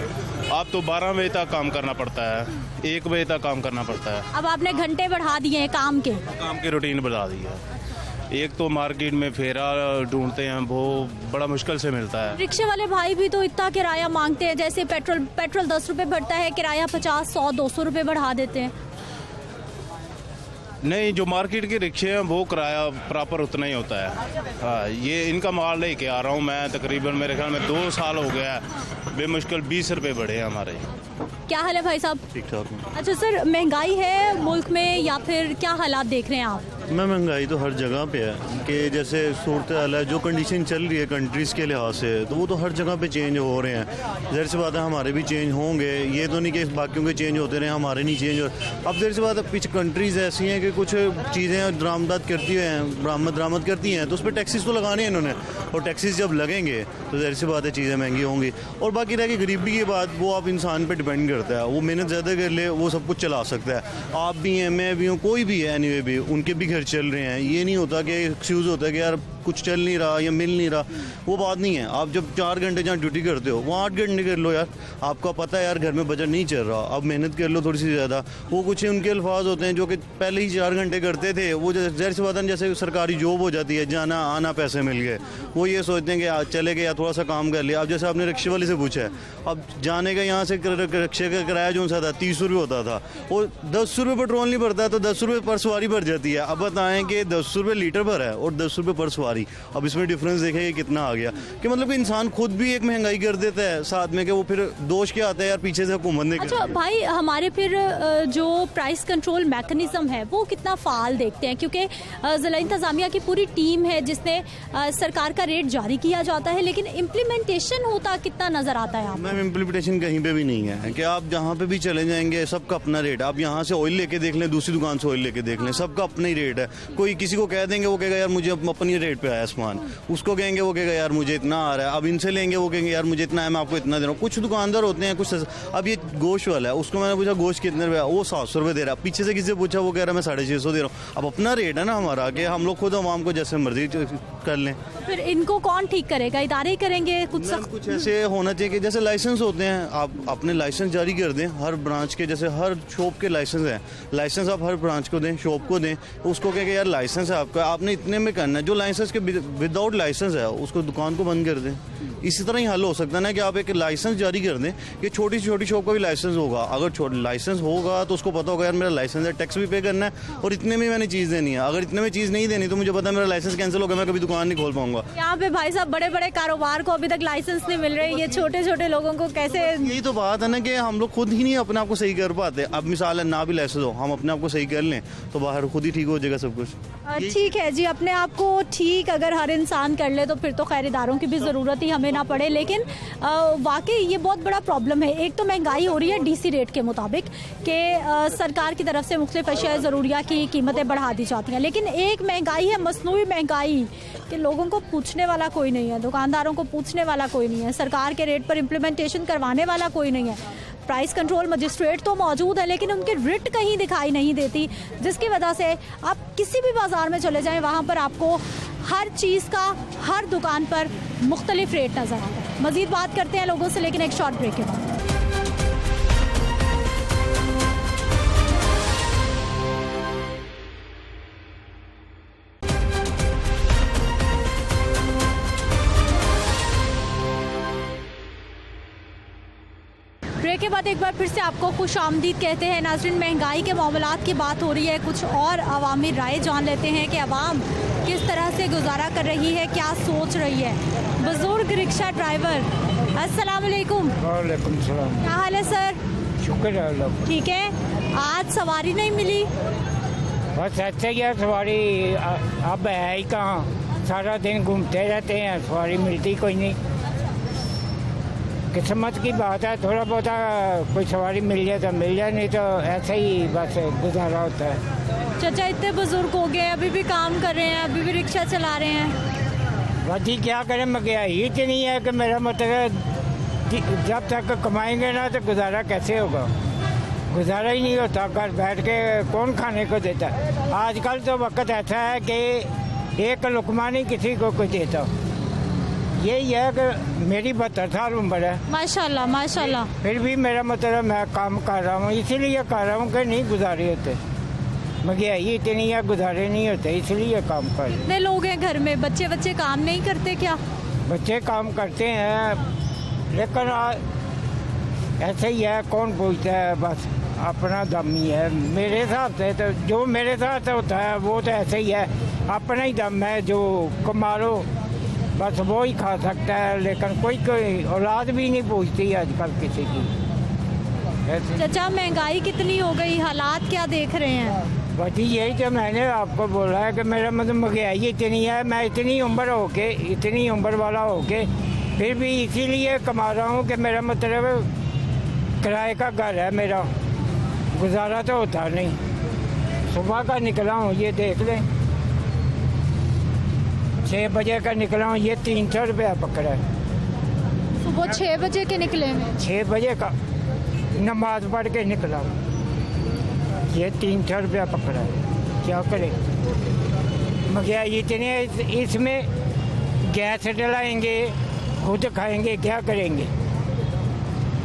S17: अब तो 12 बजे तक काम करना पड़ता है, 1 बजे तक काम करना पड़ता है।
S1: अब आपने घंटे बढ़ा दिए हैं काम
S17: की रूटीन बढ़ा दी है। एक तो मार्केट में फेरा ढूंढते हैं, वो बड़ा मुश्किल से मिलता है।
S1: रिक्शे वाले भाई भी तो इतना किराया मांगते हैं, जैसे पेट्रोल 10 रुपए बढ़ता है, किराया 50, 100, 200 रुपए बढ़ा देते हैं।
S17: नहीं, जो मार्केट के रिक्शे हैं वो किराया प्रॉपर उतना ही होता है। हाँ, ये इनका माल लेके आ रहा हूँ मैं, तकरीबन मेरे ख्याल में 2 साल हो गया है, बेमुश्किल 20 रुपए बढ़े हैं हमारे।
S1: क्या हाल है भाई साहब?
S18: ठीक ठाक।
S1: अच्छा सर, महंगाई है मुल्क में या फिर क्या हालात देख रहे हैं आप?
S18: मैं महंगाई तो हर जगह पे है कि जैसे सूरत हाल है, जो कंडीशन चल रही है कंट्रीज़ के लिहाज से, तो वो तो हर जगह पे चेंज हो रहे हैं। ज़ाहिर सी बात है हमारे भी चेंज होंगे, ये तो नहीं कि बाकियों के चेंज होते रहे हमारे नहीं चेंज हो। अब ज़ाहिर सी बात है कुछ कंट्रीज़ ऐसी हैं कि कुछ चीज़ें दरामद करती हैं, दरामद करती हैं, तो उस पर टैक्सेस तो लगाने हैं इन्होंने, और टैक्सेस जब लगेंगे तो ज़ाहिर सी बात है चीज़ें महंगी होंगी। और बाकी रह गई गरीबी की बात, वो आप इंसान पर डिपेंड करता है, वो मेहनत ज़्यादा कर ले वो सब कुछ चला सकता है। आप भी हैं, मैं भी हूँ, कोई भी है, एनीवे भी उनके भी घर चल रहे हैं। ये नहीं होता कि एक्सक्यूज़ होता है कि यार कुछ चल नहीं रहा या मिल नहीं रहा, वो बात नहीं है। आप जब 4 घंटे जहाँ ड्यूटी करते हो वहाँ 8 घंटे कर लो यार, आपको पता है यार घर में बजट नहीं चल रहा, अब मेहनत कर लो थोड़ी सी ज़्यादा। वो कुछ उनके अल्फाज होते हैं जो कि पहले ही 4 घंटे करते थे, वो ज़ाहिर सी बात है जैसे सरकारी जॉब हो जाती है, जाना आना पैसे मिल गए, वो ये सोचते हैं कि चले गए या थोड़ा सा काम कर लिया। अब जैसे आपने रिक्शे वाले से पूछा है, अब जाने का यहाँ से रिक्शे का किराया जो सा था 30 रुपये होता था, वो 10 रुपये पेट्रोल नहीं भरता है तो 10 रुपये पर सवारी भर जाती है। अब बताएं कि 10 रुपये लीटर भर है और 10 रुपये पर सवारी, अब इसमें डिफरेंस देखें कितना आ गया कि मतलब कि इंसान खुद भी एक महंगाई कर देता है साथ में, कि वो फिर दोष क्या आता है यार पीछे से हुकूमत ने।
S1: अच्छा भाई, हमारे फिर जो प्राइस कंट्रोल मैकेनिज्म है वो कितना फाल देखते हैं, क्योंकि ज़िला इंतज़ामिया की पूरी टीम है जिसने सरकार का रेट जारी किया जाता है, लेकिन इम्प्लीमेंटेशन होता कितना नजर आता है?
S18: मैम इम्प्लीमेंटेशन कहीं पे भी नहीं है कि आप जहाँ पे भी चले जाएंगे सबका अपना रेट। आप यहाँ से ऑयल लेके देख लें, दूसरी दुकान से ऑयल लेके देख लें, सबका अपना ही रेट है। कोई किसी को कह देंगे वो कहेगा यार मुझे अपनी रेट पे आया सामान, उसको कहेंगे वो कहेगा यार मुझे इतना आ रहा है। अब इनसे लेंगे वो कहेंगे यार मुझे इतना है, मैं आपको इतना दे रहा हूँ। कुछ दुकानदार होते हैं कुछ। अब ये गोश्त वाला है, उसको मैंने पूछा गोश्त कितने रुपये, वो 700 रुपये दे रहा है। पीछे से किसी से पूछा वो कह रहा है मैं 650 दे रहा हूँ। अब अपना रेट है ना हमारा, कि हम लोग खुद आवाम को जैसे मर्जी कर लें।
S1: फिर इनको कौन ठीक करेगा? इदारे करेंगे?
S18: कुछ ऐसे होना चाहिए कि जैसे लाइसेंस होते हैं, आप अपने लाइसेंस जारी कर दें हर ब्रांच के, जैसे हर शॉप के लाइसेंस हैं, लाइसेंस आप हर ब्रांच को दें, शॉप को दें, उसको कहें कि यार लाइसेंस है आपका, आपने इतने में करना है। जो लाइसेंस के विदाउट लाइसेंस है उसको दुकान को बंद कर दें। इसी तरह ही हल हो सकता है ना कि आप एक लाइसेंस जारी कर दें कि छोटी से छोटी शॉप का भी लाइसेंस होगा। अगर लाइसेंस होगा तो उसको पता होगा यार मेरा लाइसेंस है, टैक्स भी पे करना है और इतने में मैंने चीज़ देनी है। अगर इतने में चीज़ नहीं देनी तो मुझे पता है मेरा लाइसेंस कैंसिल होगा, मैं कभी दुकान नहीं खोल पाऊंगा।
S1: यहाँ पे भाई साहब बड़े बड़े कारोबार को अभी तक लाइसेंस नहीं मिल रहे, ये छोटे छोटे लोगों को कैसे?
S18: यही तो बात है ना कि हम लोग खुद ही नहीं अपने आप को सही कर पाते। अब मिसाल है ना भी लाइसेंस हो, हम अपने आप को सही कर लें तो बाहर खुद ही ठीक हो जाएगा सब कुछ।
S1: ठीक है जी, अपने आप को ठीक अगर हर इंसान कर ले तो फिर तो खैर इदारों की भी ज़रूरत ही हमें ना पड़े। लेकिन वाकई ये बहुत बड़ा प्रॉब्लम है। एक तो महंगाई हो रही है डीसी रेट के मुताबिक कि सरकार की तरफ से मुख्तलिफ अशिया ज़रूरिया की कीमतें बढ़ा दी जाती हैं, लेकिन एक महंगाई है मसनूई महंगाई कि लोगों को पूछने वाला कोई नहीं है, दुकानदारों को पूछने वाला कोई नहीं है, सरकार के रेट पर इम्प्लीमेंटेशन करवाने वाला कोई नहीं है। प्राइस कंट्रोल मजिस्ट्रेट तो मौजूद है लेकिन उनकी रिट कहीं दिखाई नहीं देती, जिसकी वजह से आप किसी भी बाज़ार में चले जाएं वहाँ पर आपको हर चीज़ का हर दुकान पर मुख्तलिफ रेट नज़र आता है। मज़ीद बात करते हैं लोगों से, लेकिन एक शॉर्ट ब्रेक के बाद। ब्रेक के बाद एक बार फिर से आपको खुश आमदीद कहते हैं। नाज़रीन, महंगाई के मामलात की बात हो रही है, कुछ और अवामी राय जान लेते हैं कि अवाम किस तरह से गुजारा कर रही है, क्या सोच रही है। बुजुर्ग रिक्शा ड्राइवर, अस्सलाम वालेकुम।
S19: वालेकुम सलाम।
S1: क्या हाल है सर?
S19: शुक्र है अल्लाह।
S1: ठीक है। आज सवारी नहीं मिली?
S19: बस ऐसे ही है, सवारी अब है ही कहाँ, सारा दिन घूमते रहते हैं, सवारी मिलती कोई नहीं। किस्मत की बात है, थोड़ा बहुत कोई सवारी मिल जाए तो मिल जाए, नहीं तो ऐसे ही बस गुजारा होता है।
S1: चाचा इतने बुजुर्ग हो गए, अभी भी काम कर रहे हैं, अभी भी रिक्शा चला रहे हैं।
S19: बाकी क्या करें, महंगाई इतनी है कि मेरा मतलब जब तक कमाएंगे ना तो गुजारा कैसे होगा, गुजारा ही नहीं होता। घर बैठ के कौन खाने को देता है। आजकल तो वक्त ऐसा है कि एक लुकमा नहीं किसी को कोई देता। यही है कि मेरी 72 साल उम्र है।
S1: माशाल्लाह माशाल्लाह।
S19: फिर भी मेरा मतलब मैं काम कर रहा हूँ, इसीलिए कर रहा हूँ कि नहीं गुजारे होते, महंगाई इतनी है, गुजारे नहीं होते, इसलिए काम कर।
S1: कितने लोग हैं घर में? बच्चे काम नहीं करते क्या?
S19: बच्चे काम करते हैं लेकिन ऐसे ही है, कौन पूछता है, बस अपना दम ही है। मेरे हिसाब से तो जो मेरे साथ होता है वो तो ऐसे ही है, अपना ही दम है, जो कमा लो बस वो ही खा सकता है। लेकिन कोई औलाद भी नहीं पूछती आजकल किसी की।
S1: चाचा महंगाई कितनी हो गई, हालात क्या देख रहे हैं?
S19: बाकी यही तो मैंने आपको बोला है कि मेरा मतलब महंगाई इतनी है, मैं इतनी उम्र वाला होके फिर भी इसीलिए कमा रहा हूँ कि मेरा मतलब किराए का घर है, मेरा गुजारा तो होता नहीं। सुबह का निकला हूँ, ये देख लें, 6 बजे का निकला हूँ, ये 300 रुपया पकड़ा है।
S1: सुबह 6 बजे के निकले हैं? 6
S19: बजे का नमाज पढ़ के निकला हूँ, ये 300 रुपया पकड़ा है। क्या करें, महंगाई इतनी है, इसमें गैस डलाएंगे, खुद खाएंगे, क्या करेंगे,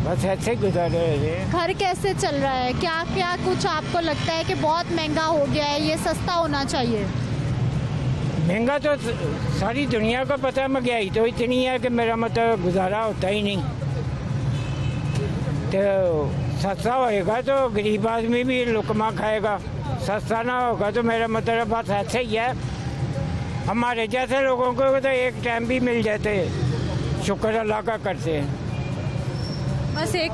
S19: बस ऐसे ही गुजारे रहे।
S1: घर कैसे चल रहा है? क्या क्या कुछ आपको लगता है कि बहुत महंगा हो गया है, ये सस्ता होना चाहिए?
S19: महंगा तो सारी दुनिया को पता है, महंगाई तो इतनी है कि मेरा मतलब गुजारा होता ही नहीं। तो सस्ता होएगा तो गरीब आदमी भी लुकमा खाएगा, सस्ता ना होगा तो मेरा मतलब बस ऐसे ही है। हमारे जैसे लोगों को तो एक टाइम भी मिल जाते, शुक्र अल्लाह का करते हैं।
S1: बस एक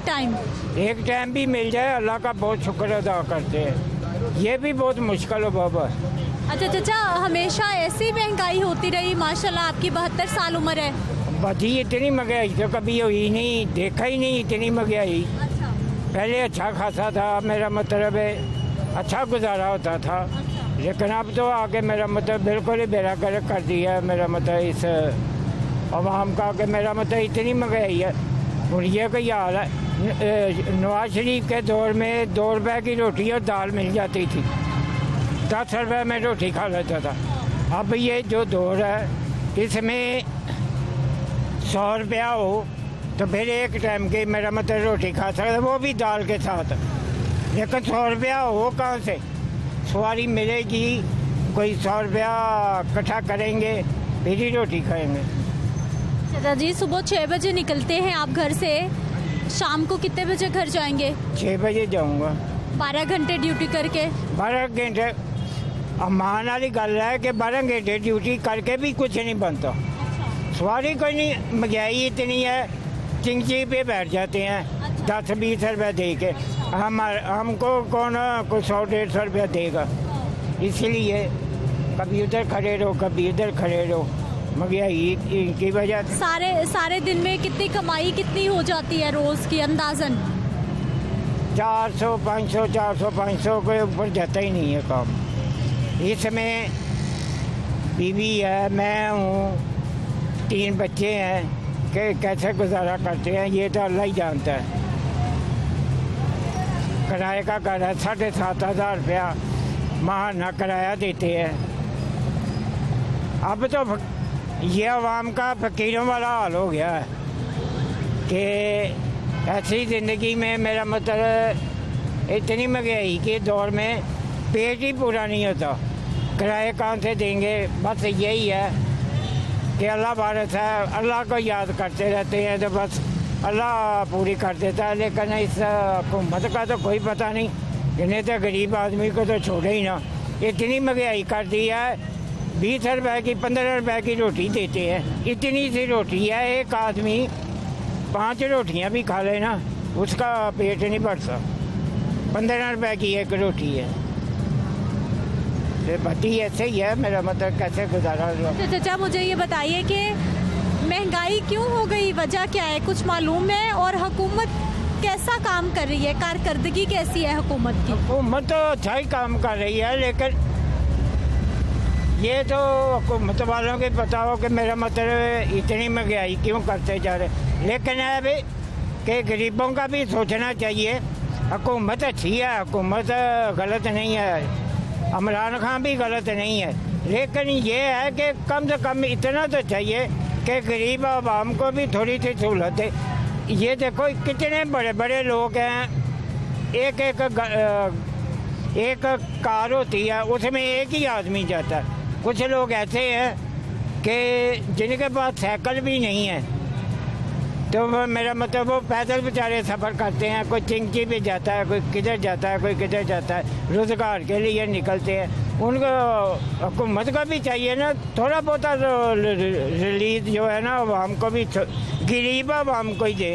S1: टाइम
S19: भी मिल जाए, अल्लाह का बहुत शुक्र अदा करते हैं। ये भी बहुत मुश्किल हो बाबा।
S1: अच्छा चाचा, हमेशा ऐसी महंगाई होती रही? माशाल्लाह आपकी 72 साल उम्र है।
S19: बधी इतनी महंगाई तो कभी हुई नहीं, देखा ही नहीं इतनी महंगाई। पहले अच्छा खासा था, मेरा मतलब है अच्छा गुजारा होता था, लेकिन अब तो आके मेरा मतलब बिल्कुल ही बेड़ा गर्क कर दिया है मेरा मतलब इस अवाम का, कि मेरा मतलब इतनी महंगाई है। और ये कोई हाल है, नवाज शरीफ के दौर में 2 रुपए की रोटी और दाल मिल जाती थी, 10 रुपए में रोटी खा लेता था। अब ये जो दौर है इसमें 100 रुपया हो तो फिर एक टाइम की मेरा मतलब रोटी खा सकता, वो भी दाल के साथ। लेकिन 100 रुपया हो कहाँ से सवारी मिलेगी? कोई 100 रुपया इकट्ठा करेंगे फिर ही रोटी खाएंगे।
S1: चाचा जी, सुबह 6 बजे निकलते हैं आप घर से, शाम को कितने बजे घर जाएंगे?
S19: 6 बजे जाऊंगा।
S1: 12 घंटे ड्यूटी करके?
S19: 12 घंटे अमान वाली गल है कि 12 घंटे ड्यूटी करके भी कुछ नहीं बनता। सवारी कोई नहीं, महंगाई इतनी है, चिंची पे बैठ जाते हैं 10-20 रुपये दे के। हमको कौन कोई 100-150 रुपया देगा, इसीलिए कभी उधर खड़े रहो, कभी इधर खड़े रहो, महंगाई की वजह से।
S1: सारे दिन में कितनी कमाई कितनी हो जाती है रोज की अंदाजन?
S19: 400-500 के ऊपर जाता ही नहीं है काम। इसमें बीवी है, मैं हूँ, 3 बच्चे हैं, कि कैसे गुजारा करते हैं ये तो अल्लाह ही जानता है। किराए का घर है, 7,500 रुपया माहाना किराया देते हैं। अब तो ये आवाम का फकीरों वाला हाल हो गया है कि ऐसी ज़िंदगी में मेरा मतलब इतनी महंगाई के दौर में पेट ही पूरा नहीं होता, किराए कहाँ से देंगे? बस यही है कि अल्लाह वारिस है, अल्लाह को याद करते रहते हैं तो बस अल्लाह पूरी कर देता है। लेकिन इस हुकूमत का तो कोई पता नहीं, इन्हें तो गरीब आदमी को तो छोड़े ही ना। इतनी महंगाई कर दी है, 20 रुपए की 15 रुपए की रोटी देते हैं, इतनी सी रोटी है, एक आदमी 5 रोटियां भी खा लेना उसका पेट नहीं भरता। 15 रुपए की एक रोटी है, बटी ऐसे ही है मेरा मतलब कैसे गुजारा।
S1: चाचा मुझे ये बताइए कि महंगाई क्यों हो गई, वजह क्या है, कुछ मालूम है? और हुकूमत कैसा काम कर रही है, कारकर्दगी कैसी है हुकूमत की?
S19: हुकूमत तो अच्छा ही काम कर रही है, लेकिन ये तो हुकूमत वालों के पता हो कि मेरा मतलब इतनी महंगाई क्यों करते जा रहे। लेकिन है भी कि गरीबों का भी सोचना चाहिए। हुकूमत अच्छी है, हुकूमत गलत नहीं है, इमरान खान भी गलत नहीं है, लेकिन ये है कि कम से कम इतना तो चाहिए कि गरीब आवाम को भी थोड़ी सी सहूलत है। ये देखो कितने बड़े बड़े लोग हैं, एक कार होती है उसमें एक ही आदमी जाता है। कुछ लोग ऐसे हैं कि जिनके पास साइकिल भी नहीं है, तो मेरा मतलब वो पैदल बेचारे सफ़र करते हैं। कोई चिंकी पे जाता है, कोई किधर जाता है, कोई किधर जाता है, रोज़गार के लिए निकलते हैं। उनको हुकूमत को भी चाहिए ना थोड़ा बहुत रिलीज जो है ना आवाम को भी, गरीब आवाम को ही दे।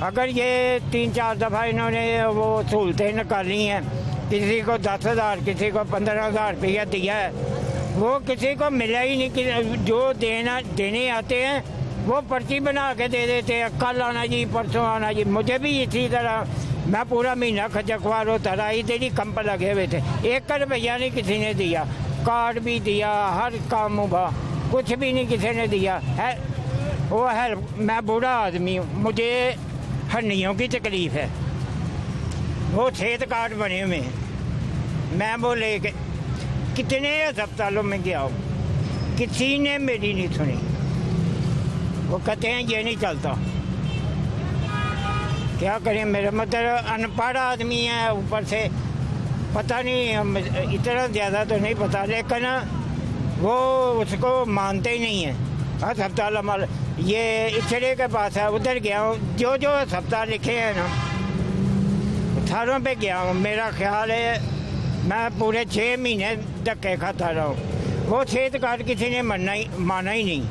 S19: अगर ये 3-4 दफ़ा इन्होंने वो सहूलतें निकाली हैं, किसी को 10,000 किसी को 15,000 रुपया दिया है, वो किसी को मिला ही नहीं। जो देने आते हैं वो पर्ची बना के दे देते हैं, कल आना जी, परसों आना जी। मुझे भी इसी तरह, मैं पूरा महीना खजखवार होता रहा, इधर कंप लगे हुए थे, 1 रुपया नहीं किसी ने दिया। कार्ड भी दिया, हर काम हुआ, कुछ भी नहीं किसी ने दिया है। वो है, मैं बूढ़ा आदमी हूँ, मुझे हड्डियों की तकलीफ़ है, वो सेहत कार्ड बने हुए हैं। मैं वो लेके कितने अस्पतालों में गया हूँ, किसी ने मेरी नहीं सुनी। वो कहते हैं ये नहीं चलता, क्या करें। मेरा मतलब अनपढ़ आदमी है, ऊपर से पता नहीं, इतना ज़्यादा तो नहीं पता, लेकिन वो उसको मानते ही नहीं है। अस्पताल हमारे ये इचड़े के पास है, उधर गया हूँ, जो जो अस्पताल लिखे हैं ना सारों पे गया हूँ। मेरा ख्याल है मैं पूरे 6 महीने धक्के खाता रहा हूँ। वो सेहत कार्ड किसी ने माना ही नहीं।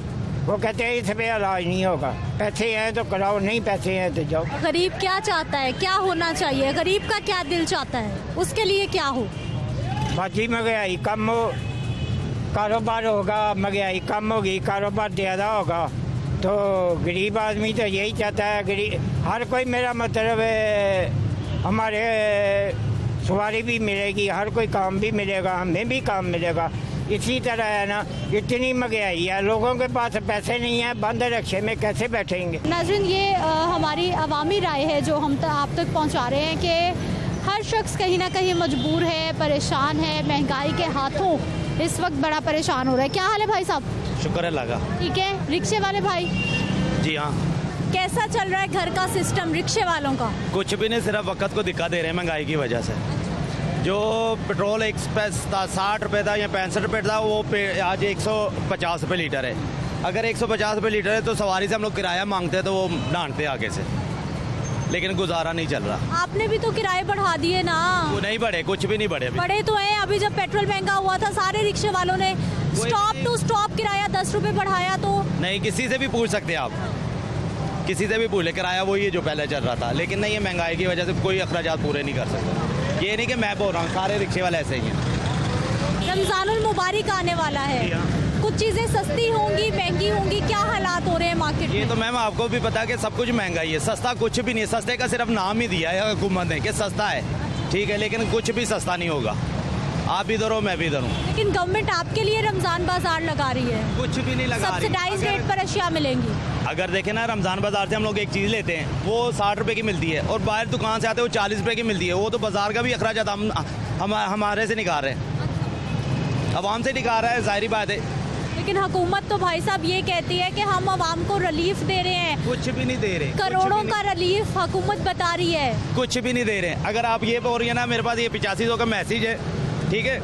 S19: वो कहते हैं इस पे इलाज नहीं होगा, पैसे हैं तो कराओ, नहीं पैसे हैं तो जाओ।
S1: गरीब क्या चाहता है, क्या होना चाहिए, गरीब का क्या दिल चाहता है, उसके लिए क्या हो?
S19: बाजी महंगाई कम हो, कारोबार होगा, महंगाई कम होगी, कारोबार ज़्यादा होगा, तो गरीब आदमी तो यही चाहता है। गरीब हर कोई, मेरा मतलब है हमारे सवारी भी मिलेगी, हर कोई काम भी मिलेगा, हमें भी काम मिलेगा। इसी तरह है ना, इतनी महंगाई है, लोगों के पास पैसे नहीं है, बंद रक्शे में कैसे बैठेंगे।
S1: नाज़रीन, ये हमारी अवामी राय है जो हम आप तक पहुंचा रहे हैं कि हर शख्स कहीं ना कहीं मजबूर है, परेशान है, महंगाई के हाथों इस वक्त बड़ा परेशान हो रहा है। क्या हाल है भाई साहब?
S20: शुक्र है लगा।
S1: ठीक है। रिक्शे वाले भाई?
S20: जी हाँ।
S1: कैसा चल रहा है घर का सिस्टम रिक्शे वालों का?
S20: कुछ भी नहीं, सिर्फ वक्त को दिक्कत दे रहे हैं महंगाई की वजह से। जो पेट्रोल 60 रुपये था या 65 रुपये था, वो आज 150 रुपये लीटर है। अगर 150 रुपये लीटर है तो सवारी से हम लोग किराया मांगते हैं तो वो डांटते आगे से, लेकिन गुजारा नहीं चल रहा।
S1: आपने भी तो किराए बढ़ा दिए ना?
S20: वो नहीं बढ़े, कुछ भी नहीं बढ़े।
S1: बढ़े तो हैं। अभी जब पेट्रोल महंगा हुआ था सारे रिक्शे वालों ने स्टॉप टू स्टॉप किराया 10 रुपये बढ़ाया। तो नहीं,
S20: किसी से भी पूछ सकते हैं आप, किसी से भी पूछ ले, किराया वही है जो पहले चल रहा था। लेकिन नहीं, ये महंगाई की वजह से कोई अखराजात पूरे नहीं कर सकता। ये नहीं कि मैं बोल रहा हूँ, सारे रिक्शे वाले ऐसे ही हैं।
S1: रमजानुल मुबारक आने वाला है, कुछ चीजें सस्ती होंगी, महंगी होंगी, क्या हालात हो रहे हैं मार्केट में?
S20: ये तो मैम आपको भी पता है कि सब कुछ महंगाई है, सस्ता कुछ भी नहीं है। सस्ते का सिर्फ नाम ही दिया है हुकूमत ने कि सस्ता है, ठीक है, लेकिन कुछ भी सस्ता नहीं होगा। आप भी इधर हो, मैं भी इधर हूँ।
S1: लेकिन गवर्नमेंट आपके लिए रमजान बाजार लगा रही है।
S20: कुछ भी नहीं लगा रही।
S1: सब्सिडाइज रेट पर अशिया मिलेंगी।
S20: अगर देखें ना, रमजान बाजार से हम लोग एक चीज़ लेते हैं वो 60 रुपए की मिलती है, और बाहर दुकान से आते हैं वो 40 रुपए की मिलती है। वो तो बाजार का भी अखराजात हमारे से निकाल रहे हैं, आवाम से निकाल रहा है, जाहिर बात है।
S1: लेकिन हुकूमत तो भाई साहब ये कहती है कि हम आवाम को रिलीफ दे रहे हैं।
S20: कुछ भी नहीं दे रहे,
S1: करोड़ों का रिलीफ हुकूमत बता रही है।
S20: कुछ भी नहीं दे रहे। अगर आप ये बोल रही है ना, मेरे पास ये 8500 का मैसेज है, ठीक है,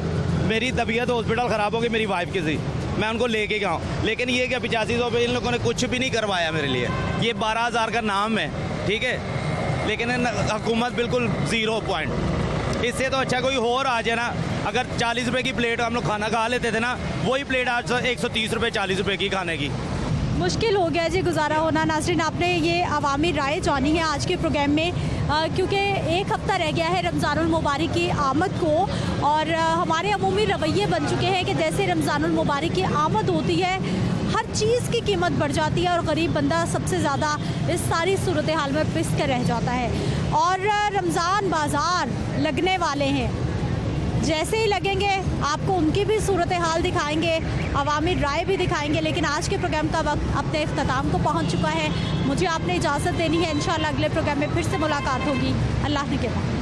S20: मेरी तबीयत हॉस्पिटल ख़राब हो गई मेरी वाइफ की, मैं उनको लेके गया हूँ, लेकिन ये क्या 8500 पे इन लोगों ने कुछ भी नहीं करवाया मेरे लिए। ये 12,000 का नाम है, ठीक है, लेकिन हुकूमत बिल्कुल 0 पॉइंट। इससे तो अच्छा कोई और आ जाए ना। अगर 40 रुपए की प्लेट हम लोग खाना खा लेते थे ना, वही प्लेट आज 130 रुपये 40 रुपये की खाने की।
S1: मुश्किल हो गया जी गुजारा होना। नाज़रीन, आपने ये अवामी राय जानी है आज के प्रोग्राम में, क्योंकि एक हफ़्ता रह गया है रमज़ानुल मुबारक की आमद को, और हमारे अमूमी रवैये बन चुके हैं कि जैसे रमज़ानुल मुबारक की आमद होती है हर चीज़ की कीमत बढ़ जाती है और गरीब बंदा सबसे ज़्यादा इस सारी सूरत हाल में पिस कर रह जाता है। और रमज़ान बाज़ार लगने वाले हैं, जैसे ही लगेंगे आपको उनकी भी सूरत हाल दिखाएंगे, अवामी राय भी दिखाएंगे। लेकिन आज के प्रोग्राम का वक्त अपने इख्तिताम को पहुंच चुका है। मुझे आपने इजाज़त देनी है। इंशाअल्लाह अगले प्रोग्राम में फिर से मुलाकात होगी। अल्लाह ने के बाद।